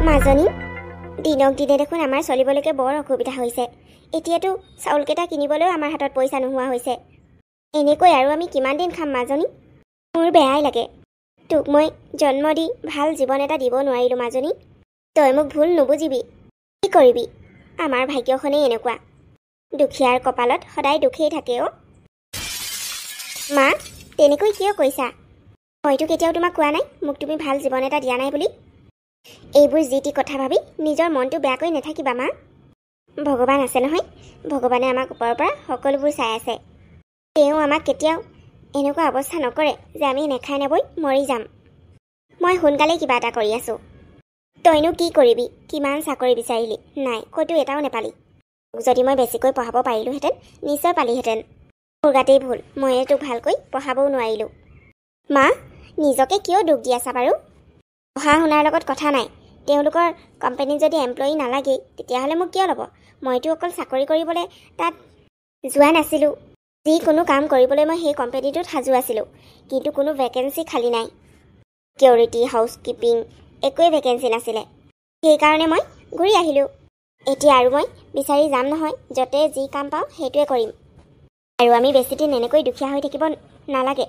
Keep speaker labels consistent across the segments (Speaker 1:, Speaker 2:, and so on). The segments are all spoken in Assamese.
Speaker 1: মাজনী দিনক দিনে দেখোন আমাৰ চলিবলৈকে বৰ অসুবিধা হৈছে। এতিয়াতো চাউলকেইটা কিনিবলৈও আমাৰ হাতত পইচা নোহোৱা হৈছে। এনেকৈ আৰু আমি কিমান দিন খাম মাজনী? মোৰ বেয়াই লাগে। তোক মই জন্ম দি ভাল জীৱন এটা দিব নোৱাৰিলোঁ মাজনী। তই মোক ভুল নুবুজিবি। কি কৰিবি, আমাৰ ভাগ্যখনেই এনেকুৱা। দুখীয়াৰ কপালত সদায় দুখেই থাকে অ'। মা, তেনেকৈ কিয় কৈছা? মইতো কেতিয়াও তোমাক কোৱা নাই মোক তুমি ভাল জীৱন এটা দিয়া নাই বুলি। এইবোৰ যি টি কথা ভাবি নিজৰ মনটো বেয়াকৈ নাথাকিবা মা। ভগৱান আছে নহয়, ভগৱানে আমাক ওপৰৰ পৰা সকলোবোৰ চাই আছে। তেওঁ আমাক কেতিয়াও এনেকুৱা অৱস্থা নকৰে যে আমি নেখাই নেবৈ মৰি যাম। মই সোনকালে কিবা এটা কৰি আছোঁ। তইনো কি কৰিবি? কিমান চাকৰি বিচাৰিলি, নাই ক'তো এটাও নেপালি। যদি মই বেছিকৈ পঢ়াব পাৰিলোহেঁতেন নিশ্চয় পালিহেঁতেন। মোৰ গাতেই ভুল, ময়ে তোক ভালকৈ পঢ়াবও নোৱাৰিলোঁ। মা, নিজকে কিয় দুখ দি আছা বাৰু? পঢ়া শুনাৰ লগত কথা নাই। তেওঁলোকৰ কোম্পানীত যদি এমপ্লয়ি নালাগেই তেতিয়াহ'লে মোক কিয় ল'ব? মইতো অকল চাকৰি কৰিবলৈ তাত যোৱা নাছিলোঁ। যিকোনো কাম কৰিবলৈ মই সেই কোম্পানীটোত সাজু আছিলোঁ, কিন্তু কোনো ভেকেঞ্চি খালী নাই। চিকিউৰিটি, হাউচকিপিং একোৱেই ভেকেঞ্চি নাছিলে। সেইকাৰণে মই ঘূৰি আহিলোঁ। এতিয়া আৰু মই বিচাৰি যাম নহয়, য'তে যি কাম পাওঁ সেইটোৱে কৰিম। আৰু আমি বেছিদিন এনেকৈ দুখীয়া হৈ থাকিব নালাগে।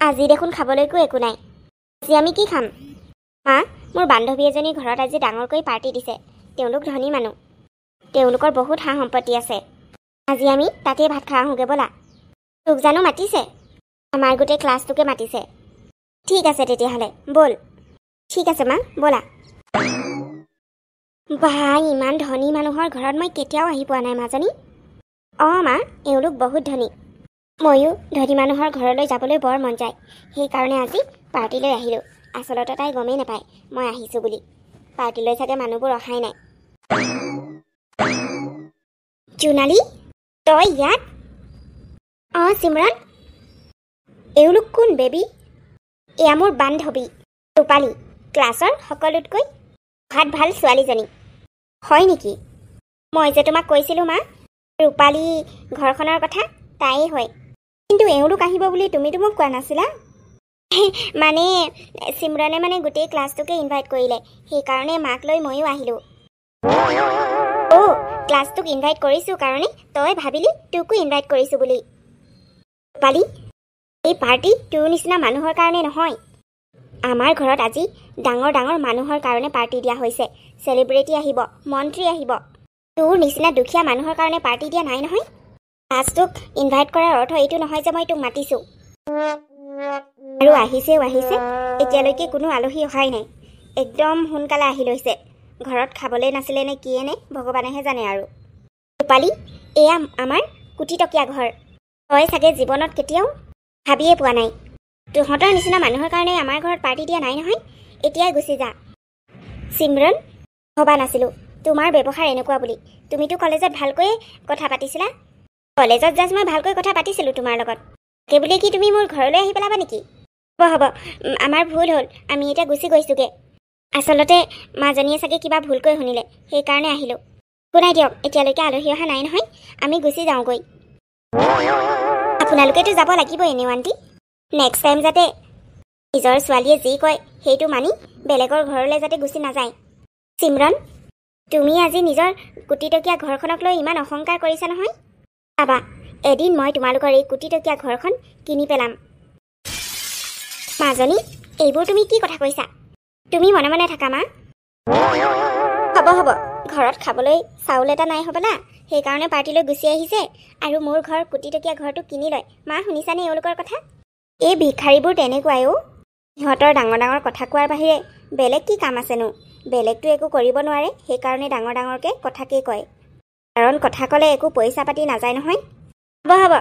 Speaker 1: আজি দেখোন খাবলৈকো একো নাই। আজি আমি কি খাম? মা, মোৰ বান্ধৱী এজনীৰ ঘৰত আজি ডাঙৰকৈ পাৰ্টি দিছে। তেওঁলোক ধনী মানুহ, তেওঁলোকৰ বহুত সা সম্পত্তি আছে। আজি আমি তাতেই ভাত খাই আহোঁগৈ ব'লা। তোক জানো মাতিছে? আমাৰ গোটেই ক্লাছটোকে মাতিছে। ঠিক আছে তেতিয়াহ'লে ব'ল। ঠিক আছে মা, ব'লা। বাহ, ইমান ধনী মানুহৰ ঘৰত মই কেতিয়াও আহি পোৱা নাই মাজনী। অঁ মা, এওঁলোক বহুত ধনী। ময়ো ধনী মানুহৰ ঘৰলৈ যাবলৈ বৰ মন যায়। সেইকাৰণে আজি পাৰ্টিলৈ আহিলোঁ। আচলতে তাই গমেই নাপায় মই আহিছোঁ বুলি। পাৰ্টিলৈ চাগে মানুহবোৰ অহাই নাই। জোনালী, তই ইয়াত? অঁ চিমৰন। এওঁলোক কোন বেবী? এয়া মোৰ বান্ধৱী ৰূপালী, ক্লাছৰ সকলোতকৈ পঢ়াত ভাল ছোৱালীজনী। হয় নেকি? মই যে তোমাক কৈছিলোঁ মা, ৰূপালী ঘৰখনৰ কথা, তাইয়ে হয়। কিন্তু এওঁলোক আহিব বুলি তুমিতো মোক কোৱা নাছিলা। মানে চিমৰনে গোটেই ক্লাছটোকে ইনভাইট কৰিলে, সেইকাৰণে মাক লৈ ময়ো আহিলোঁ। অ', ক্লাছটোক ইনভাইট কৰিছোঁ কাৰণে তই ভাবিলি তোকো ইনভাইট কৰিছোঁ বুলি। ৰূপালী, এই পাৰ্টি তোৰ নিচিনা মানুহৰ কাৰণে নহয়। আমাৰ ঘৰত আজি ডাঙৰ ডাঙৰ মানুহৰ কাৰণে পাৰ্টি দিয়া হৈছে। চেলিব্ৰিটি আহিব, মন্ত্ৰী আহিব। তোৰ নিচিনা দুখীয়া মানুহৰ কাৰণে পাৰ্টি দিয়া নাই নহয়। ক্লাছটোক ইনভাইট কৰাৰ অৰ্থ এইটো নহয় যে মই তোক মাতিছোঁ। আৰু আহিছেও আহিছে, এতিয়ালৈকে কোনো আলহী অহাই নাই। একদম সোনকালে আহি লৈছে। ঘৰত খাবলৈ নাছিলে নে কিয়ে নে ভগৱানেহে জানে আৰু। ৰূপালী, এয়া আমাৰ কোটিটকীয়া ঘৰ। তই চাগে জীৱনত কেতিয়াও ভাবিয়ে পোৱা নাই। তহঁতৰ নিচিনা মানুহৰ কাৰণে আমাৰ ঘৰত পাৰ্টি দিয়া নাই নহয়। এতিয়াই গুচি যা। চিমৰন, ভবা নাছিলোঁ তোমাৰ ব্যৱহাৰ এনেকুৱা বুলি। তুমিতো কলেজত ভালকৈয়ে কথা পাতিছিলা। কলেজত জাষ্ট মই ভালকৈ কথা পাতিছিলোঁ তোমাৰ লগত। তাকে বুলি কি তুমি মোৰ ঘৰলৈ আহি পেলাবা নেকি? হ'ব, আমাৰ ভুল হ'ল, আমি এতিয়া গুচি গৈছোঁগৈ। আচলতে মাজনীয়ে চাগে কিবা ভুলকৈ শুনিলে, সেইকাৰণে আহিলোঁ। একো নাই দিয়ক, এতিয়ালৈকে আলহী অহা নাই নহয়, আমি গুচি যাওঁগৈ। আপোনালোকেতো যাব লাগিবই এনেও আণ্টি। নেক্সট টাইম যাতে নিজৰ ছোৱালীয়ে যি কয় সেইটো মানি বেলেগৰ ঘৰলৈ যাতে গুচি নাযায়। চিমৰন, তুমি আজি নিজৰ কোটিটকীয়া ঘৰখনক লৈ ইমান অহংকাৰ কৰিছা নহয়। চাবা, এদিন মই তোমালোকৰ এই কোটিটকীয়া ঘৰখন কিনি পেলাম। মাজনী, এইবোৰ তুমি কি কথা কৈছা? তুমি মনে মনে থাকা মা। হ'ব, ঘৰত খাবলৈ চাউল এটা নাই হ'বলা, সেইকাৰণে পাৰ্টিলৈ গুচি আহিছে। আৰু মোৰ ঘৰ কোটিটকীয়া ঘৰটো কিনি লয়। মা, শুনিছানে এওঁলোকৰ কথা? এই ভিক্ষাৰীবোৰ তেনেকুৱাই অ'। সিহঁতৰ ডাঙৰ ডাঙৰ কথা কোৱাৰ বাহিৰে বেলেগ কি কাম আছেনো? বেলেগটো একো কৰিব নোৱাৰে, সেইকাৰণে ডাঙৰ ডাঙৰকৈ কথাকেই কয়। কাৰণ কথা ক'লে একো পইচা পাতি নাযায় নহয়। হ'ব,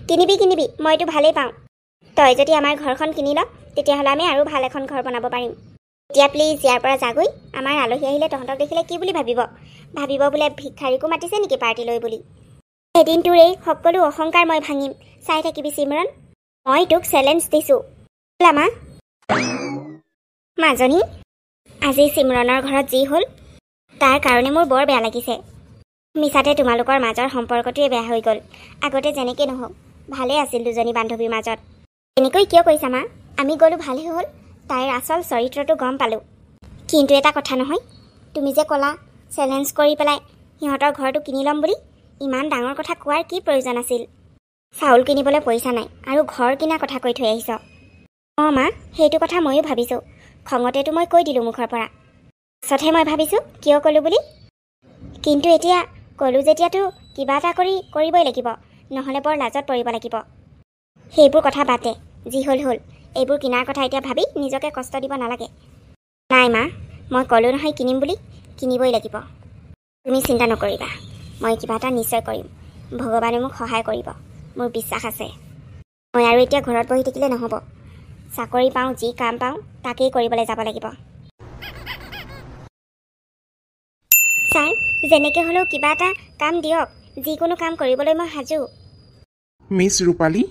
Speaker 1: কিনিবি, মইতো ভালেই পাওঁ। তই যদি আমাৰ ঘৰখন কিনি ল, তেতিয়াহ'লে আমি আৰু ভাল এখন ঘৰ বনাব পাৰিম। এতিয়া প্লিজ ইয়াৰ পৰা যাগৈ। আমাৰ আলহী আহিলে তহঁতক দেখিলে কি বুলি ভাবিব বোলে ভিক্ষাৰীকো মাতিছে নেকি পাৰ্টিলৈ বুলি। এদিন তোৰ এই সকলো অহংকাৰ মই ভাঙিম, চাই থাকিবি চিমৰন। মই তোক চেলেঞ্জ দিছোঁ। মা, মাজনী, আজি চিমৰণৰ ঘৰত যি হ'ল তাৰ কাৰণে মোৰ বৰ বেয়া লাগিছে। মিছাতে তোমালোকৰ মাজৰ সম্পৰ্কটোৱে বেয়া হৈ গ'ল। আগতে যেনেকৈ নহওক ভালেই আছিল দুজনী বান্ধৱীৰ মাজত। এনেকৈ কিয় কৈছা মা? আমি গ'লো ভালেই হ'ল। তাইৰ আচল চৰিত্ৰটো গম পালোঁ। কিন্তু এটা কথা নহয়, তুমি যে ক'লা চেলেঞ্জ কৰি পেলাই সিহঁতৰ ঘৰটো কিনি ল'ম বুলি, ইমান ডাঙৰ কথা কোৱাৰ কি প্ৰয়োজন আছিল? চাউল কিনিবলৈ পইচা নাই আৰু ঘৰ কিনাৰ কথা কৈ থৈ আহিছ। অঁ মা, সেইটো কথা ময়ো ভাবিছোঁ। খঙতেতো মই কৈ দিলোঁ মুখৰ পৰা। পাছতহে মই ভাবিছোঁ কিয় ক'লোঁ বুলি। কিন্তু এতিয়া ক'লোঁ যেতিয়াতো কিবা এটা কৰিবই লাগিব, নহ'লে বৰ লাজত পৰিব লাগিব। সেইবোৰ কথা বাদে, যি হ'ল হ'ল। এইবোৰ কিনাৰ কথা এতিয়া ভাবি নিজকে কষ্ট দিব নালাগে। নাই মা, মই ক'লোঁ নহয় কিনিম বুলি, কিনিবই লাগিব। তুমি চিন্তা নকৰিবা, মই কিবা এটা নিশ্চয় কৰিম। ভগৱানে মোক সহায় কৰিব, মোৰ বিশ্বাস আছে। মই আৰু এতিয়া ঘৰত বহি থাকিলে নহ'ব। চাকৰি পাওঁ, যি কাম পাওঁ তাকেই কৰিবলৈ যাব লাগিব। ছাৰ, যেনেকৈ হ'লেও কিবা এটা কাম দিয়ক। যিকোনো কাম কৰিবলৈ মই সাজু।
Speaker 2: মিছ ৰূপালী,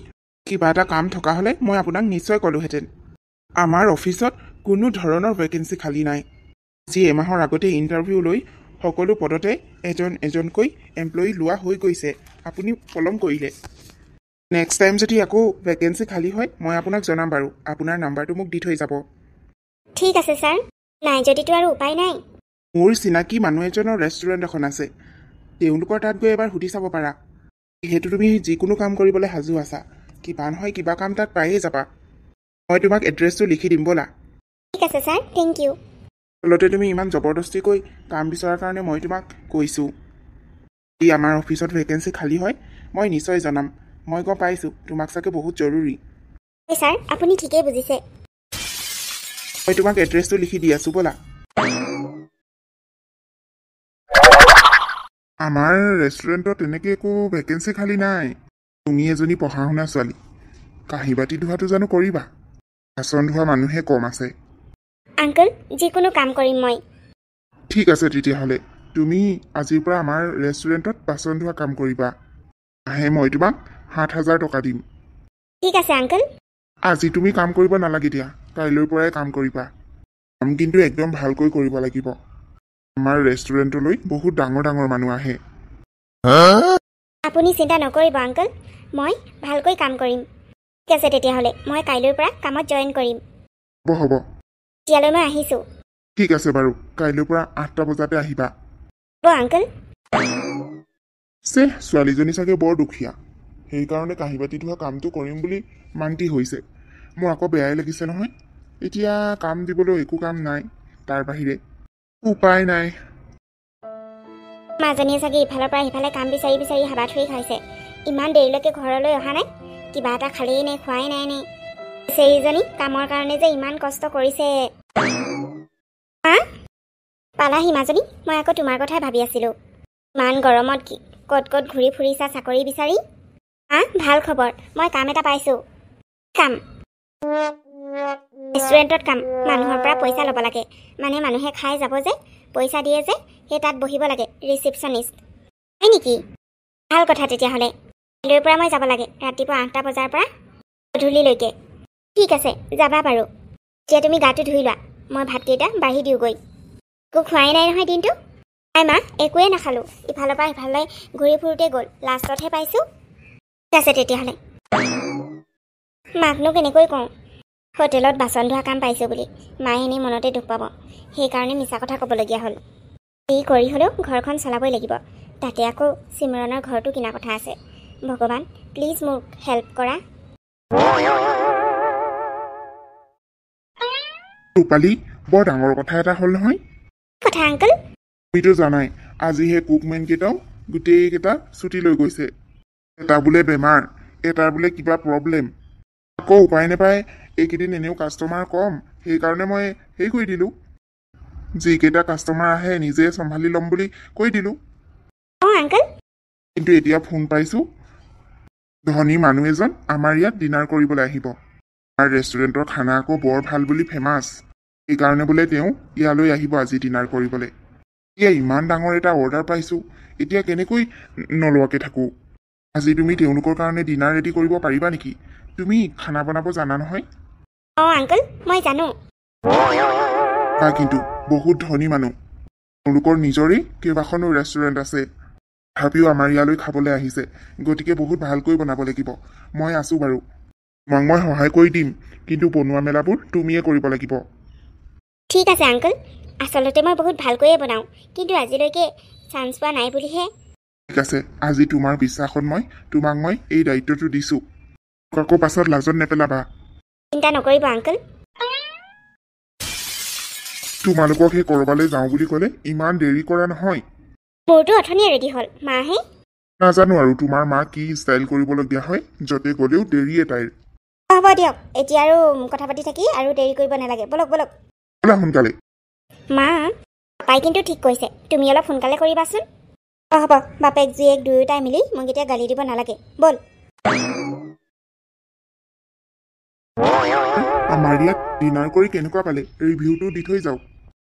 Speaker 2: কিবা এটা কাম থকা হ'লে মই আপোনাক নিশ্চয় ক'লোহেঁতেন। আমাৰ অফিচত কোনো ধৰণৰ ভেকেঞ্চি খালী নাই। যি এমাহৰ আগতে ইণ্টাৰভিউ লৈ সকলো পদতে এজন এজনকৈ এমপ্লয়ী লোৱা হৈ গৈছে। আপুনি পলম কৰিলে। নেক্সট টাইম যদি আকৌ ভেকেঞ্চি খালী হয় মই আপোনাক জনাম বাৰু। আপোনাৰ নাম্বাৰটো মোক দি থৈ যাব।
Speaker 1: ঠিক আছে ছাৰ, নাই যদিতো আৰু উপায় নাই।
Speaker 2: মোৰ চিনাকি মানুহ এজনৰ ৰেষ্টুৰেণ্ট এখন আছে, তেওঁলোকৰ তাত গৈ এবাৰ সুধি চাব পাৰা। যিহেতু তুমি যিকোনো কাম কৰিবলৈ সাজু আছা, কিবা নহয় কিবা কাম তাত পায়েই যাবা। মই তোমাক এড্ৰেছটো লিখি দিম ব'লা।
Speaker 1: ঠিক আছে ছাৰ, থেংক ইউ।
Speaker 2: আচলতে তুমি ইমান জবৰদস্তিকৈ কাম বিচৰাৰ কাৰণে মই তোমাক কৈছোঁ। যদি আমাৰ অফিচত ভেকেঞ্চি খালী হয় মই নিশ্চয় জনাম। মই গম পাইছোঁ তোমাক চাগে বহুত জৰুৰী।
Speaker 1: হয় ছাৰ, আপুনি ঠিকেই বুজিছে।
Speaker 2: মই তোমাক এড্ৰেছটো লিখি দি আছোঁ ব'লা। আমাৰ ৰেষ্টুৰেণ্টত তেনেকৈ একো ভেকেঞ্চি খালী নাই। তুমি এজনী পঢ়া শুনা ছোৱালী, কাঁহী বাতি ধোৱাটো জানো কৰিবা? বাচন ধোৱা মানুহে কম আছে।
Speaker 1: আংকল, যিকোনো কাম কৰিম মই।
Speaker 2: ঠিক আছে তেতিয়াহ'লে, তুমি আজিৰ পৰা আমাৰ ৰেষ্টুৰেণ্টত বাচন ধোৱা কাম কৰিবা। মাহে মই তোমাক 7,000 টকা দিম।
Speaker 1: ঠিক আছে আংকল।
Speaker 2: আজি তুমি কাম কৰিব নালাগে দিয়া, কাইলৈৰ পৰাই কাম কৰিবা। কাম কিন্তু একদম ভালকৈ কৰিব লাগিব। আমাৰ ৰেষ্টুৰেণ্টলৈ বহুত ডাঙৰ ডাঙৰ মানুহ আহে।
Speaker 1: আপুনি চিন্তা নকৰিব আংকল, মই ভালকৈ কাম কৰিম। ঠিক আছে তেতিয়াহ'লে, মই কাইলৈৰ পৰা কামত জইন কৰিম।
Speaker 2: হ'ব হ'ব।
Speaker 1: এতিয়ালৈ মই আহিছোঁ।
Speaker 2: ঠিক আছে বাৰু, কাইলৈৰ পৰা 8টা বজাতে আহিবা।
Speaker 1: হ'ব আংকল।
Speaker 2: ছোৱালীজনী চাগে বৰ দুখীয়া, সেইকাৰণে কাঁহী বাতি ধোৱা কামটো কৰিম বুলি মান্তি হৈছে। মোৰ আকৌ বেয়াই লাগিছে নহয়। এতিয়া কাম দিবলৈ একো কাম নাই, তাৰ বাহিৰে উপায় নাই।
Speaker 1: মাজনীয়ে চাগে ইফালৰ পৰা সিফালে কাম বিচাৰি বিচাৰি হাবাথুৰি খাইছে। ইমান দেৰিলৈকে ঘৰলৈ অহা নাই, কিবা এটা খালেই নে খোৱাই নাই নে। চেৰিজনী কামৰ কাৰণে যে ইমান কষ্ট কৰিছে। হা পালাহি মাজনী, মই আকৌ তোমাৰ কথাই ভাবি আছিলোঁ। ইমান গৰমত ক'ত ক'ত ঘূৰি ফুৰিছা চাকৰি বিচাৰি। ভাল খবৰ, মই কাম এটা পাইছোঁ। কাম? ৰেষ্টুৰেণ্টত কাম। মানুহৰ পৰা পইচা ল'ব লাগে, মানে মানুহে খাই যাব যে, পইচা দিয়ে যে, সেই তাত বহিব লাগে, ৰিচিপশ্যনিষ্ট। হয় নেকি? ভাল কথা তেতিয়াহ'লে। কাইলৈৰ পৰা মই যাব লাগে, ৰাতিপুৱা 8টা বজাৰ পৰা গধূলিলৈকে। ঠিক আছে, যাবা বাৰু। এতিয়া তুমি গাটো ধুই লোৱা, মই ভাতকেইটা বাঢ়ি দিওঁগৈ। একো খোৱাই নাই নহয় দিনটো। নাই মা, একোৱেই নাখালোঁ। ইফালৰ পৰা সিফালে ঘূৰি ফুৰোঁতে গ'ল, লাষ্টতহে পাইছোঁ। ঠিক আছে তেতিয়াহ'লে। মাকনো কেনেকৈ কওঁ হোটেলত বাচন ধোৱা কাম পাইছোঁ বুলি। মায়ে এনেই মনতে দুখ পাব, সেইকাৰণে মিছা কথা ক'বলগীয়া হ'ল। এই কৰি হ'লেও ঘৰখন চলাবই লাগিব, তাতে আকৌ চিমৰণৰ ঘৰটো কিনা কথা আছে। ভগৱান, প্লিজ মোক হেল্প কৰা।
Speaker 2: ৰূপালী, বৰ ডাঙৰ কথা এটা হ'ল নহয়।
Speaker 1: কথা আংকল?
Speaker 2: তুমিতো জানাই, আজি সেই কুকমেনকেইটাও গোটেইকেইটা ছুটি লৈ গৈছে। এটা বোলে বেমাৰ, এটাৰ বোলে কিবা প্ৰব্লেম। আকৌ উপায় নাপায়, এইকেইদিন এনেও কাষ্টমাৰ কম, সেইকাৰণে মই কৰি দিলোঁ। যিকেইটা কাষ্টমাৰ আহে নিজে চম্ভালি ল'ম বুলি কৈ দিলোঁ।
Speaker 1: অঁ আংকল।
Speaker 2: কিন্তু এতিয়া ফোন পাইছোঁ, ধনী মানুহ এজন আমাৰ ইয়াত ডিনাৰ কৰিবলৈ আহিব। আমাৰ ৰেষ্টুৰেণ্টৰ খানা আকৌ বৰ ভাল বুলি ফেমাছ, সেইকাৰণে বোলে তেওঁ ইয়ালৈ আহিব আজি ডিনাৰ কৰিবলৈ। এতিয়া ইমান ডাঙৰ এটা অৰ্ডাৰ পাইছোঁ, এতিয়া কেনেকৈ নলোৱাকৈ থাকোঁ। আজি তুমি তেওঁলোকৰ কাৰণে ডিনাৰ ৰেডি কৰিব পাৰিবা নেকি? তুমি খানা বনাব জানা নহয়?
Speaker 1: অঁ আংকল, মই জানো।
Speaker 2: কিন্তু বহুত ধনী মানুহ, তেওঁলোকৰ নিজৰেই কেইবাখনো ৰেষ্টুৰেণ্ট আছে, তথাপিও আমাৰ ইয়ালৈ খাবলৈ আহিছে, গতিকে বহুত ভালকৈ বনাব লাগিব। মই আছোঁ বাৰু। তোমাক মই সহায় কৰি দিম কিন্তু বনোৱা মেলাবোৰ তুমিয়ে কৰিব লাগিব
Speaker 1: ঠিক আছে আংকল আচলতে মই বহুত ভালকৈয়ে বনাওঁ কিন্তু আজিলৈকে চান্স পোৱা নাই বুলিহে
Speaker 2: ঠিক আছে আজি তোমাৰ বিশ্বাসত তোমাক মই এই দায়িত্বটো দিছোঁ আকৌ পাছত লাজত নেপেলাবা
Speaker 1: চিন্তা নকৰিব আংকল
Speaker 2: তোমালোকক সেই ক'ৰবালৈ যাওঁ বুলি ক'লে ইমান দেৰি কৰা নহয়
Speaker 1: মোৰতো অথনিয়ে ৰেডি হ'ল মাহে
Speaker 2: নাজানো আৰু তোমাৰ মা কি ষ্টাইল কৰিবলগীয়া হয় য'তে গ'লেও দেৰিয়ে তাইৰ
Speaker 1: হ'ব দিয়ক এতিয়া আৰু কথা পাতি থাকি আৰু দেৰি কৰিব নালাগে বলক বলক
Speaker 2: ব'লা সোনকালে
Speaker 1: মা পাপাই কিন্তু ঠিক কৈছে তুমি অলপ সোনকালে কৰিবাচোন হ'ব বাপেক জীয়েক দুয়োটাই মিলি মোক এতিয়া গালি দিব নালাগে ব'ল
Speaker 2: আমাৰ ইয়াত ডিনাৰ কৰি কেনেকুৱা পালে ৰিভিউটো দি থৈ যাওক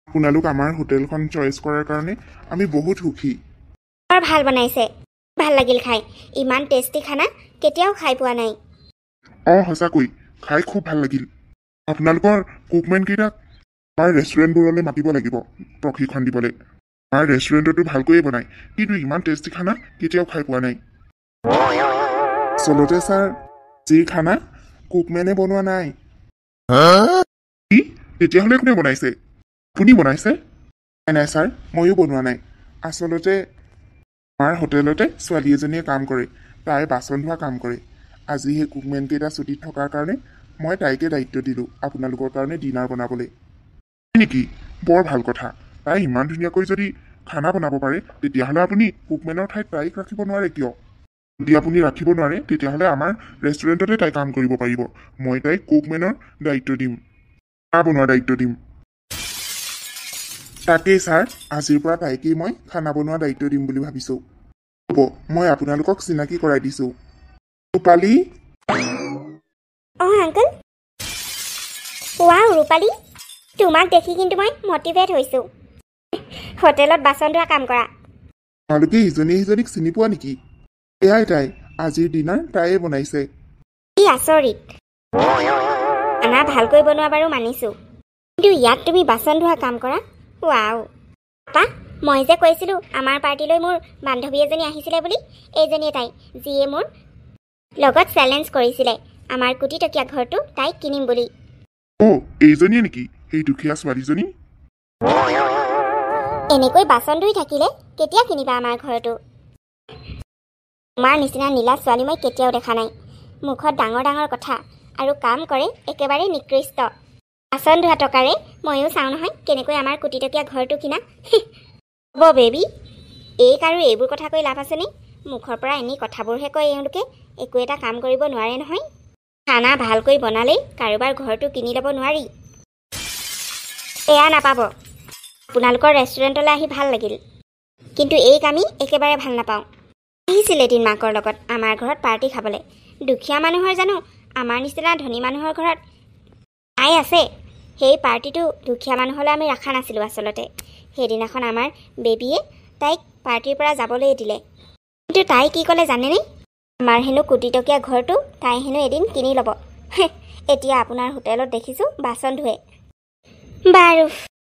Speaker 2: আপোনালোক আমাৰ হোটেলখন চইচ কৰাৰ কাৰণে আমি বহুত সুখী
Speaker 1: বৰ ভাল বনাইছে ভাল লাগিল খাই ইমান টেষ্টি খানা কেতিয়াও খাই পোৱা নাই
Speaker 2: অঁ সঁচাকৈ খাই খুব ভাল লাগিল আপোনালোকৰ কুকমেনকেইটাক আমাৰ ৰেষ্টুৰেণ্টবোৰলৈ মাতিব লাগিব প্ৰশিক্ষণ দিবলৈ আমাৰ ৰেষ্টুৰেণ্টতো ভালকৈয়ে বনায় কিন্তু ইমান টেষ্টি খানা কেতিয়াও খাই পোৱা নাই আচলতে ছাৰ যি খানা কুকমেনে বনোৱা নাই কি তেতিয়াহ'লে কোনে বনাইছে আপুনি বনাইছে নাই ছাৰ ময়ো বনোৱা নাই আচলতে আমাৰ হোটেলতে ছোৱালী এজনীয়ে কাম কৰে তাই বাচন ধোৱা কাম কৰে আজি সেই কুকমেনকেইটা ছুটীত থকাৰ কাৰণে মই তাইকে দায়িত্ব দিলোঁ আপোনালোকৰ কাৰণে ডিনাৰ বনাবলৈ নেকি বৰ ভাল কথা তাই ইমান ধুনীয়াকৈ যদি খানা বনাব পাৰে তেতিয়াহ'লে আপুনি কুকমেনৰ ঠাইত তাইক ৰাখিব নোৱাৰে কিয় যদি আপুনি ৰাখিব নোৱাৰে তেতিয়াহ'লে আমাৰ ৰেষ্টুৰেণ্টতে তাই কাম কৰিব পাৰিব মই তাইক কুকমেনৰ দায়িত্ব দিম খানা বনোৱাৰ দায়িত্ব দিম তাকেই ছাৰ আজিৰ পৰা তাইকেই মই খানা বনোৱাৰ দায়িত্ব দিম বুলি ভাবিছোঁ হ'ব মই আপোনালোকক চিনাকি কৰাই দিছোঁ ৰূপালী
Speaker 1: অঁ আংকল ৱাও ৰূপালী তোমাক দেখি কিন্তু মই মটিভেট হৈছোঁ হোটেলত বাচন ধোৱা কাম কৰা
Speaker 2: তোমালোকে ইজনীয়ে সিজনীক চিনি পোৱা নেকি এয়াই তাই আজিৰ ডিনাৰ তাইয়ে বনাইছে
Speaker 1: কি আচৰিত খানা ভালকৈ বনোৱা বাৰু মানিছোঁ কিন্তু ইয়াত তুমি বাচন ধোৱা কাম কৰা ৱাও পাপা মই যে কৈছিলোঁ আমাৰ পাৰ্টিলৈ মোৰ বান্ধৱী এজনী আহিছিলে বুলি এইজনীয়ে তাই যিয়ে মোৰ লগত চেলেঞ্জ কৰিছিলে আমাৰ কোটিটকীয়া ঘৰটো তাইক কিনিম বুলি
Speaker 2: অ' এইজনীয়ে নেকি সেই দুখীয়া ছোৱালীজনী
Speaker 1: এনেকৈ বাচন ধুই থাকিলে কেতিয়া কিনিবা আমাৰ ঘৰটো তোমাৰ নিচিনা নীলা ছোৱালী মই কেতিয়াও দেখা নাই মুখত ডাঙৰ ডাঙৰ কথা আৰু কাম কৰে একেবাৰে নিকৃষ্ট বাচন ধোৱা টকাৰে ময়ো চাওঁ নহয় কেনেকৈ আমাৰ কোটিটকীয়া ঘৰটো কিনা হ'ব বেবী এইক আৰু এইবোৰ কথা কৈ লাভ আছেনে মুখৰ পৰা এনেই কথাবোৰহে কয় এওঁলোকে একো এটা কাম কৰিব নোৱাৰে নহয় খানা ভালকৈ বনালেই কাৰোবাৰ ঘৰটো কিনি ল'ব নোৱাৰি এয়া নাপাব আপোনালোকৰ ৰেষ্টুৰেণ্টলৈ আহি ভাল লাগিল কিন্তু এইক আমি একেবাৰে ভাল নাপাওঁ আহিছিল এদিন মাকৰ লগত আমাৰ ঘৰত পাৰ্টি খাবলৈ দুখীয়া মানুহৰ জানো আমাৰ নিচিনা ধনী মানুহৰ ঘৰত তাই আছে সেই পাৰ্টিটো দুখীয়া মানুহলৈ আমি ৰখা নাছিলোঁ আচলতে সেইদিনাখন আমাৰ বেবীয়ে তাইক পাৰ্টিৰ পৰা যাবলৈ দিলে কিন্তু তাই কি ক'লে জানেনে আমাৰ হেনো কোটিটকীয়া ঘৰটো তাই হেনো এদিন কিনি ল'ব এতিয়া আপোনাৰ হোটেলত দেখিছোঁ বাচন ধুৱে বাৰু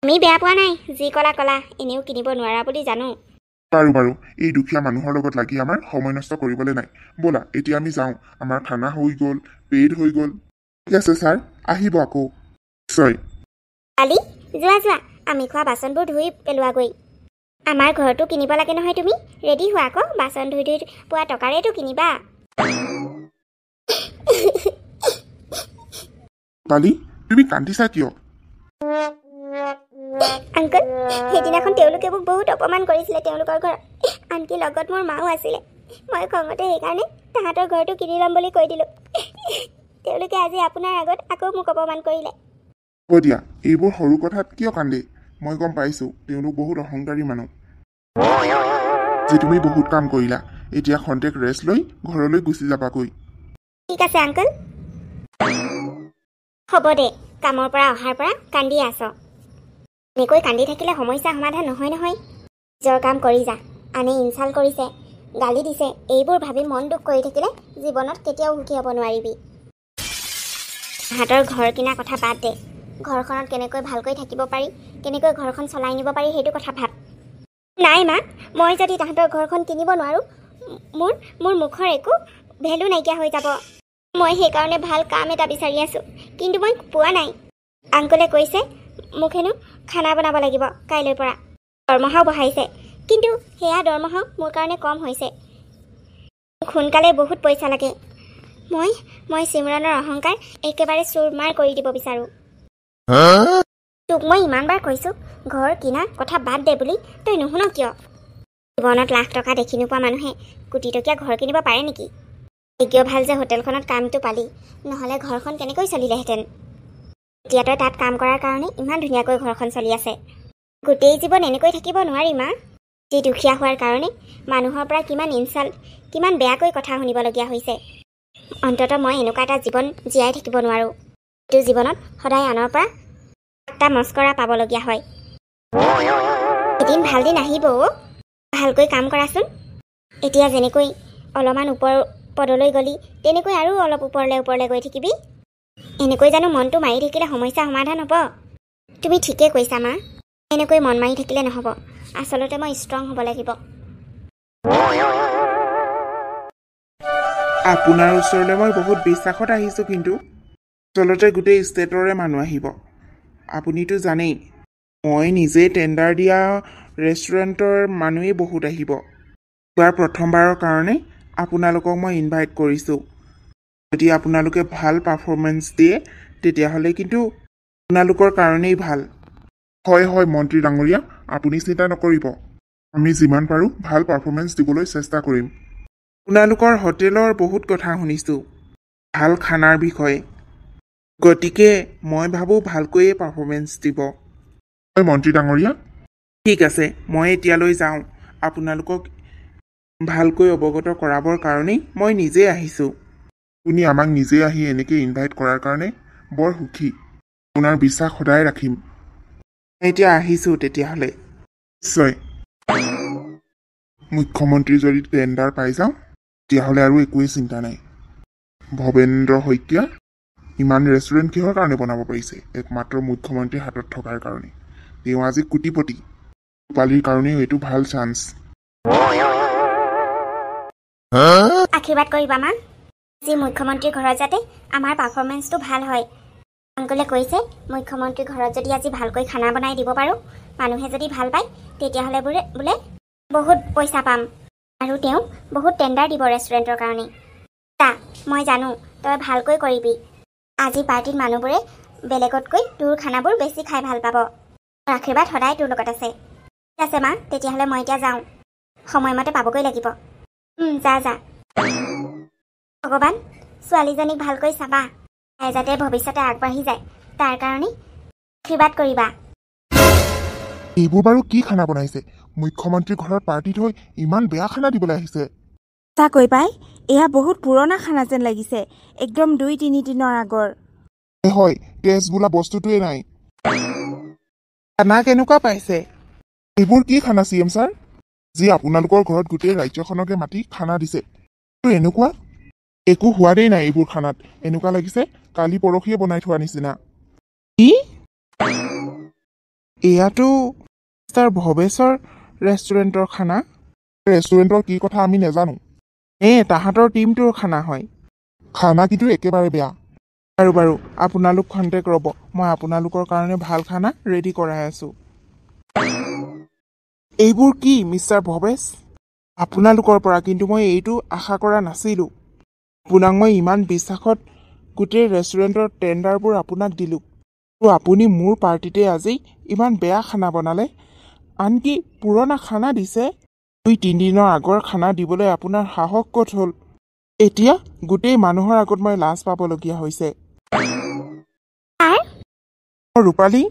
Speaker 1: আমি বেয়া পোৱা নাই যি ক'লা ক'লা এনেও কিনিব নোৱাৰা বুলি জানো
Speaker 2: বাৰু বাৰু এই দুখীয়া মানুহৰ লগত লাগি আমাৰ সময় নষ্ট কৰিবলৈ নাই ব'লা এতিয়া আমি যাওঁ আমাৰ খানা হৈ গ'ল পেইড হৈ গ'ল ঠিক আছে ছাৰ আহিব আকৌ নিশ্চয়
Speaker 1: কালি যোৱা যোৱা আমি খোৱা বাচনবোৰ ধুই পেলোৱাগৈ আমাৰ ঘৰটো কিনিব লাগে নহয় তুমি ৰেডি হোৱা আকৌ বাচন ধুই ধুই পোৱা টকাৰেতো কিনিবা
Speaker 2: পালি তুমি কান্দিছা কিয়
Speaker 1: আংকল সেইদিনাখন তেওঁলোকে মোক বহুত অপমান কৰিছিলে তেওঁলোকৰ ঘৰত আনকি লগত মোৰ মাও আছিলে মই খঙতে সেইকাৰণে তাহাঁতৰ ঘৰটো কিনি ল'ম বুলি কৈ দিলোঁ তেওঁলোকে আজি আপোনাৰ আগত আকৌ মোক অপমান কৰিলে
Speaker 2: হ'ব দিয়া এইবোৰ সৰু কথাত কিয় কান্দে মই গম পাইছোঁ তেওঁলোক বহুত অহংকাৰী মানুহ যে তুমি বহুত কাম কৰিলা এতিয়া খন্তেক ৰেষ্ট লৈ ঘৰলৈ গুচি যাবাগৈ
Speaker 1: ঠিক আছে আংকল হ'ব দে কামৰ পৰা অহাৰ পৰা কান্দিয়ে আছ এনেকৈ কান্দি থাকিলে সমস্যা সমাধান নহয় নহয় নিজৰ কাম কৰি যা আনে ইনচাল্ট কৰিছে গালি দিছে এইবোৰ ভাবি মন দুখ কৰি থাকিলে জীৱনত কেতিয়াও সুখী হ'ব নোৱাৰিবি তাহাঁতৰ ঘৰ কিনা কথা বাদ দে ঘৰখনত কেনেকৈ ভালকৈ থাকিব পাৰি কেনেকৈ ঘৰখন চলাই নিব পাৰি সেইটো কথা ভাব নাই মা মই যদি তাহাঁতৰ ঘৰখন কিনিব নোৱাৰোঁ মোৰ মুখৰ একো ভেলু নাইকিয়া হৈ যাব মই সেইকাৰণে ভাল কাম এটা বিচাৰি আছোঁ, কিন্তু মই পোৱা নাই। আংকলে কৈছে মোক হেনো খানা বনাব লাগিব কাইলৈৰ পৰা। দৰমহাও বঢ়াইছে, কিন্তু সেয়া দৰমহাও মোৰ কাৰণে কম হৈছে। সোনকালে বহুত পইচা লাগে। মই চিমৰণৰ অহংকাৰ একেবাৰে চুৰমাৰ কৰি দিব বিচাৰোঁ। তোক মই ইমানবাৰ কৈছোঁ ঘৰ কিনা কথা বাদ দে বুলি, তই নুশুন কিয়? জীৱনত লাখ টকা দেখি নোপোৱা মানুহে কোটিটকীয়া ঘৰ কিনিব পাৰে নেকি? ভাগ্য ভাল যে হোটেলখনত কামটো পালি, নহ'লে ঘৰখন কেনেকৈ চলিলেহেঁতেন। এতিয়া তই তাত কাম কৰাৰ কাৰণে ইমান ধুনীয়াকৈ ঘৰখন চলি আছে। গোটেই জীৱন এনেকৈ থাকিব নোৱাৰি মা। যি দুখীয়া হোৱাৰ কাৰণে মানুহৰ পৰা কিমান ইনচাল্ট, কিমান বেয়াকৈ কথা শুনিবলগীয়া হৈছে। অন্ততঃ মই এনেকুৱা এটা জীৱন জীয়াই থাকিব নোৱাৰোঁ, এইটো জীৱনত সদায় আনৰ পৰা এটা মস্কৰা পাবলগীয়া হয়। এদিন ভাল দিন আহিব। ভালকৈ কাম কৰাচোন। এতিয়া যেনেকৈ অলপমান ওপৰ পদলৈ গলি, তেনেকৈ আৰু অলপ ওপৰলৈ গৈ থাকিবি। এনেকৈ জানো মনটো মাৰি থাকিলে সমস্যা সমাধান হ'ব? তুমি ঠিকেই কৈছা মা, এনেকৈ মন মাৰি থাকিলে নহ'ব। আচলতে মই ষ্ট্ৰং হ'ব লাগিব।
Speaker 3: আপোনাৰ ওচৰলৈ মই বহুত বিশ্বাসত আহিছোঁ, কিন্তু আচলতে গোটেই ষ্টেটৰে মানুহ আহিব। আপুনিতো জানেই মই নিজেই টেণ্ডাৰ দিয়া ৰেষ্টুৰেণ্টৰ মানুহেই বহুত আহিব। এইবাৰ প্ৰথমবাৰৰ কাৰণে আপোনালোকক মই ইনভাইট কৰিছোঁ। যদি আপোনালোকে ভাল পাৰফৰ্মেঞ্চ দিয়ে তেতিয়াহ'লে কিন্তু আপোনালোকৰ কাৰণেই ভাল।
Speaker 2: হয় হয় মন্ত্ৰী ডাঙৰীয়া, আপুনি চিন্তা নকৰিব। আমি যিমান পাৰোঁ ভাল পাৰফৰ্মেঞ্চ দিবলৈ চেষ্টা কৰিম।
Speaker 3: আপোনালোকৰ হোটেলৰ বহুত কথা শুনিছোঁ ভাল খানাৰ বিষয়ে, গতিকে মই ভাবোঁ ভালকৈয়ে পাৰফৰ্মেঞ্চ দিব।
Speaker 2: হয় মন্ত্ৰী ডাঙৰীয়া।
Speaker 3: ঠিক আছে, মই এতিয়ালৈ যাওঁ। আপোনালোকক ভালকৈ অৱগত কৰাবৰ কাৰণেই মই নিজে আহিছোঁ।
Speaker 2: আপুনি আমাক নিজে আহি এনেকৈ ইনভাইট কৰাৰ কাৰণে বৰ সুখী। আপোনাৰ বিশ্বাস সদায় ৰাখিম।
Speaker 3: মই এতিয়া আহিছোঁ তেতিয়াহ'লে।
Speaker 2: নিশ্চয়। মুখ্যমন্ত্ৰী যদি টেণ্ডাৰ পাই যাওঁ তেতিয়াহ'লে আৰু একোৱেই চিন্তা নাই। ভৱেন্দ্ৰ শইকীয়া ইমান ৰেষ্টুৰেণ্ট কিহৰ কাৰণে বনাব পাৰিছে? একমাত্ৰ মুখ্যমন্ত্ৰীৰ হাতত থকাৰ কাৰণে। তেওঁ আজি কোটিপতি। ৰূপালীৰ কাৰণেও এইটো ভাল চান্স।
Speaker 1: আশীৰ্বাদ কৰিবা মা, যি মুখ্যমন্ত্ৰীৰ ঘৰত যাতে আমাৰ পাৰফৰ্মেঞ্চটো ভাল হয়। আংকলে কৈছে মুখ্যমন্ত্ৰীৰ ঘৰত যদি আজি ভালকৈ খানা বনাই দিব পাৰোঁ, মানুহে যদি ভাল পায় তেতিয়াহ'লে বোলে বহুত পইচা পাম, আৰু তেওঁ বহুত টেণ্ডাৰ দিব ৰেষ্টুৰেণ্টৰ কাৰণে। মই জানো তই ভালকৈ কৰিবি। আজি পাৰ্টিত মানুহবোৰে বেলেগতকৈ তোৰ খানাবোৰ বেছি খাই ভাল পাব। আশীৰ্বাদ সদায় তোৰ লগত আছে। ঠিক আছে মা, তেতিয়াহ'লে মই এতিয়া যাওঁ। সময়মতে পাবগৈ লাগিব। যা। ভগৱান, ছোৱালীজনীক ভালকৈ চাবা, তাই যাতে ভৱিষ্যতে আগবাঢ়ি যায়, তাৰ কাৰণে আশীৰ্বাদ কৰিবা।
Speaker 2: এইবোৰ বাৰু কি খানা বনাইছে? মুখ্যমন্ত্ৰীৰ ঘৰত পাৰ্টিত হৈ ইমান বেয়া খানা দিবলৈ আহিছে।
Speaker 4: সঁচাকৈ পাই, এয়া বহুত পুৰণা খানা যেন লাগিছে, একদম 2-3 দিনৰ আগৰ।
Speaker 2: হয়, টেষ্ট বোলা বস্তুটোৱে নাই।
Speaker 3: খানা কেনেকুৱা পাইছে?
Speaker 2: এইবোৰ কি খানা CM ছাৰ? যি আপোনালোকৰ ঘৰত গোটেই ৰাজ্যখনকে মাতি খানা দিছে, এনেকুৱা একো সোৱাদেই নাই এইবোৰ খানাত। এনেকুৱা লাগিছে কালি পৰহিয়ে বনাই থোৱা নিচিনা।
Speaker 3: কি? এয়াতো মিষ্টাৰ ভৱেশৰ ৰেষ্টুৰেণ্টৰ খানা।
Speaker 2: ৰেষ্টুৰেণ্টৰ কি কথা আমি নাজানো।
Speaker 3: তাহাঁতৰ টিমটোৰ খানা হয়।
Speaker 2: খানা কিন্তু একেবাৰে বেয়া।
Speaker 3: বাৰু আপোনালোক খন্তেক ৰ'ব, মই আপোনালোকৰ কাৰণে ভাল খানা ৰেডি কৰাই আছোঁ। এইবোৰ কি মিষ্টাৰ ভৱেশ? আপোনালোকৰ পৰা কিন্তু মই এইটো আশা কৰা নাছিলোঁ। আপোনাক মই ইমান বিশ্বাসত গোটেই ৰেষ্টুৰেণ্টৰ টেণ্ডাৰবোৰ আপোনাক দিলোঁ, আৰু আপুনি মোৰ পাৰ্টিতে আজি ইমান বেয়া খানা বনালে। আনকি পুৰণা খানা দিছে। 2-3 দিনৰ আগৰ খানা দিবলৈ আপোনাৰ সাহস ক'ত হ'ল? এতিয়া গোটেই মানুহৰ আগত মই লাজ পাবলগীয়া হৈছে। ৰূপালী,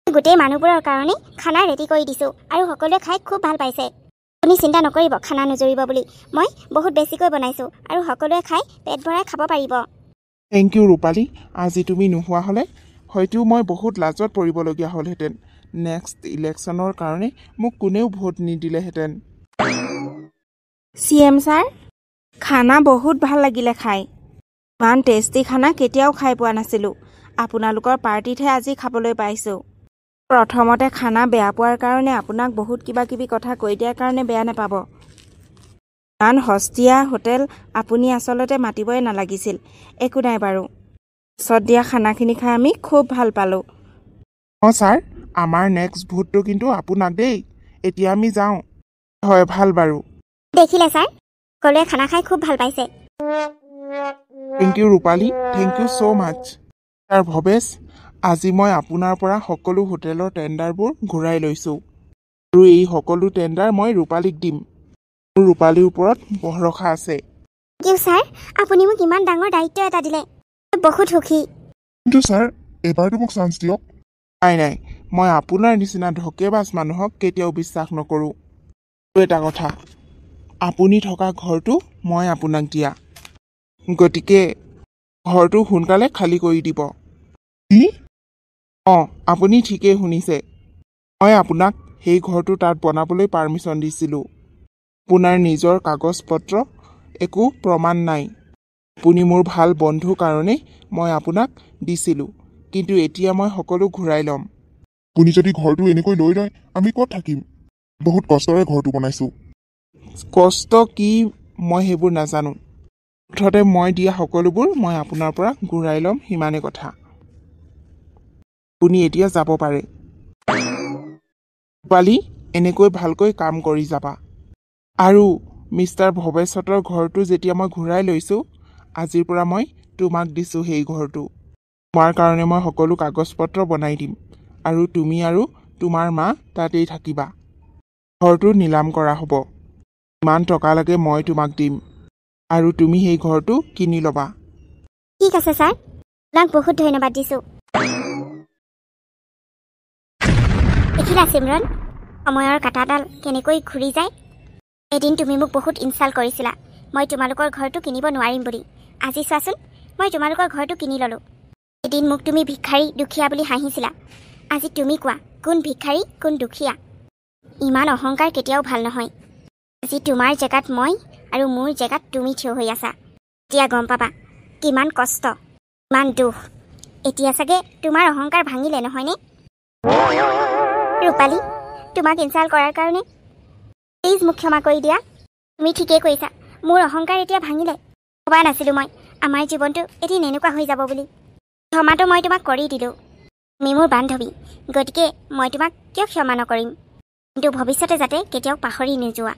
Speaker 1: গোটেই মানুহবোৰৰ কাৰণে খানা ৰেডি কৰি দিছোঁ, আৰু সকলোৱে খাই খুব ভাল পাইছে। আপুনি চিন্তা নকৰিব খানা নুজুৰিব বুলি। মই বহুত বেছিকৈ বনাইছোঁ, আৰু সকলোৱে খাই পেট ভৰাই খাব পাৰিব।
Speaker 3: থেংক ইউ ৰূপালী। আজি তুমি নোহোৱা হ'লে হয়তো মই বহুত লাজত পৰিবলগীয়া হ'লহেঁতেন। নেক্সট ইলেকশ্যনৰ কাৰণে মোক কোনেও ভোট নিদিলেহেঁতেন।
Speaker 4: CM ছাৰ, খানা বহুত ভাল লাগিলে খাই। ইমান টেষ্টি খানা কেতিয়াও খাই পোৱা নাছিলোঁ। আপোনালোকৰ পাৰ্টিতহে আজি খাবলৈ পাইছোঁ। প্ৰথমতে খানা বেয়া পোৱাৰ কাৰণে আপোনাক বহুত কিবা কিবি কথা কৈ দিয়াৰ কাৰণে বেয়া নাপাব। ইমান সস্তীয়া হোটেল আপুনি আচলতে মাতিবই নালাগিছিল। একো নাই বাৰু, পিছত দিয়া খানাখিনি খাই আমি খুব ভাল পালোঁ।
Speaker 3: অঁ ছাৰ, আমাৰ নেক্সট ভোটটো কিন্তু আপোনাক দেই। এতিয়া আমি যাওঁ। হয়, ভাল বাৰু।
Speaker 1: দেখিলে ছাৰ, সকলোৱে খানা খাই খুব ভাল পাইছে।
Speaker 3: Thank you Rupali, thank you so' much. Sir Bhabesh, আজি মই আপোনাৰ পৰা সকলো হোটেলৰ টেণ্ডাৰবোৰ ঘূৰাই লৈছোঁ আৰু এই সকলো টেণ্ডাৰ মই ৰূপালীক দিম। মোৰ ৰূপালীৰ ওপৰত ভৰসা আছে।
Speaker 1: থেংক ইউ ছাৰ, আপুনি মোক ইমান ডাঙৰ দায়িত্ব এটা দিলে। মই বহুত সুখী।
Speaker 2: কিন্তু ছাৰ, এবাৰতো মোক চান্স দিয়ক।
Speaker 3: নাই, মই আপোনাৰ নিচিনা ধকেবাজ মানুহক কেতিয়াও বিশ্বাস নকৰোঁ। আৰু এটা কথা, আপুনি থকা ঘৰটো মই আপোনাক দিয়া, গতিকে ঘৰটো সোনকালে খালী কৰি দিব।
Speaker 2: কি?
Speaker 3: অঁ, আপুনি ঠিকেই শুনিছে। মই আপোনাক সেই ঘৰটো তাত বনাবলৈ পাৰ্মিশ্যন দিছিলোঁ। আপোনাৰ নিজৰ কাগজ পত্ৰ একো প্ৰমাণ নাই। আপুনি মোৰ ভাল বন্ধুৰ কাৰণেই মই আপোনাক দিছিলোঁ, কিন্তু এতিয়া মই সকলো ঘূৰাই ল'ম।
Speaker 2: আপুনি যদি ঘৰটো এনেকৈ লৈ লয়, আমি ক'ত থাকিম? বহুত কষ্টৰে ঘৰটো বনাইছোঁ।
Speaker 3: কষ্ট কি মই সেইবোৰ নাজানো। মুঠতে মই দিয়া সকলোবোৰ মই আপোনাৰ পৰা ঘূৰাই ল'ম, সিমানেই কথা। আপুনি এতিয়া যাব পাৰে। ৰূপালী, এনেকৈ ভালকৈ কাম কৰি যাবা। আৰু মিষ্টাৰ ভৱেশহঁতৰ ঘৰটো যেতিয়া মই ঘূৰাই লৈছোঁ, আজিৰ পৰা মই তোমাক দিছোঁ সেই ঘৰটো। তোমাৰ কাৰণে মই সকলো কাগজ পত্ৰ বনাই দিম আৰু তুমি আৰু তোমাৰ মা তাতেই থাকিবা। ঘৰটো নিলাম কৰা হ'ব। ইমান টকা লাগে মই তোমাক দিম আৰু তুমি সেই ঘৰটো কিনি ল'বা।
Speaker 1: ঠিক আছে ছাৰ, আপোনাক বহুত ধন্যবাদ দিছোঁ। দেখিলা চিমৰন, সময়ৰ কাঁটাডাল কেনেকৈ ঘূৰি যায়। এদিন তুমি মোক বহুত ইনচাল্ট কৰিছিলা মই তোমালোকৰ ঘৰটো কিনিব নোৱাৰিম বুলি। আজি চোৱাচোন, মই তোমালোকৰ ঘৰটো কিনি ল'লোঁ। এদিন মোক তুমি ভিক্ষাৰী দুখীয়া বুলি হাঁহিছিলা। আজি তুমি কোৱা, কোন ভিক্ষাৰী কোন দুখীয়া? ইমান অহংকাৰ কেতিয়াও ভাল নহয়। আজি তোমাৰ জেগাত মই আৰু মোৰ জেগাত তুমি থিয় হৈ আছা। এতিয়া গম পাবা কিমান কষ্ট, কিমান দুখ। এতিয়া চাগে তোমাৰ অহংকাৰ ভাঙিলে, নহয়নে? ৰূপালী, তোমাক ইনচাল্ট কৰাৰ কাৰণে প্লিজ মোক ক্ষমা কৰি দিয়া। তুমি ঠিকেই কৈছা, মোৰ অহংকাৰ এতিয়া ভাঙিলে। ভবা নাছিলোঁ মই আমাৰ জীৱনটো এদিন এনেকুৱা হৈ যাব বুলি। ক্ষমাটো মই তোমাক কৰি দিলোঁ। তুমি মোৰ বান্ধৱী, গতিকে মই তোমাক কিয় ক্ষমা নকৰিম। কিন্তু ভৱিষ্যতে যাতে কেতিয়াও পাহৰি নোযোৱা,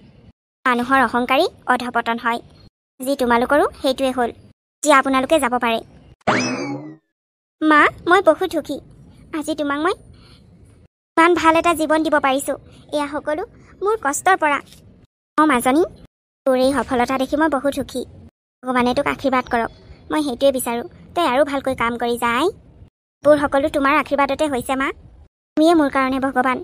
Speaker 1: মানুহৰ অহংকাৰী অধপতন হয়। যি তোমালোকৰো সেইটোৱে হ'ল। এতিয়া আপোনালোকে যাব পাৰে। মা, মই বহুত সুখী। আজি তোমাক মই ইমান ভাল এটা জীৱন দিব পাৰিছোঁ। এয়া সকলো মোৰ কষ্টৰ পৰা। অঁ মাজনী, তোৰ এই সফলতা দেখি মই বহুত সুখী। ভগৱানে তোক আশীৰ্বাদ কৰক, মই সেইটোৱে বিচাৰোঁ। তই আৰু ভালকৈ কাম কৰি যায়। এইবোৰ সকলো তোমাৰ আশীৰ্বাদতে হৈছে মা। তুমিয়ে মোৰ কাৰণে ভগৱান।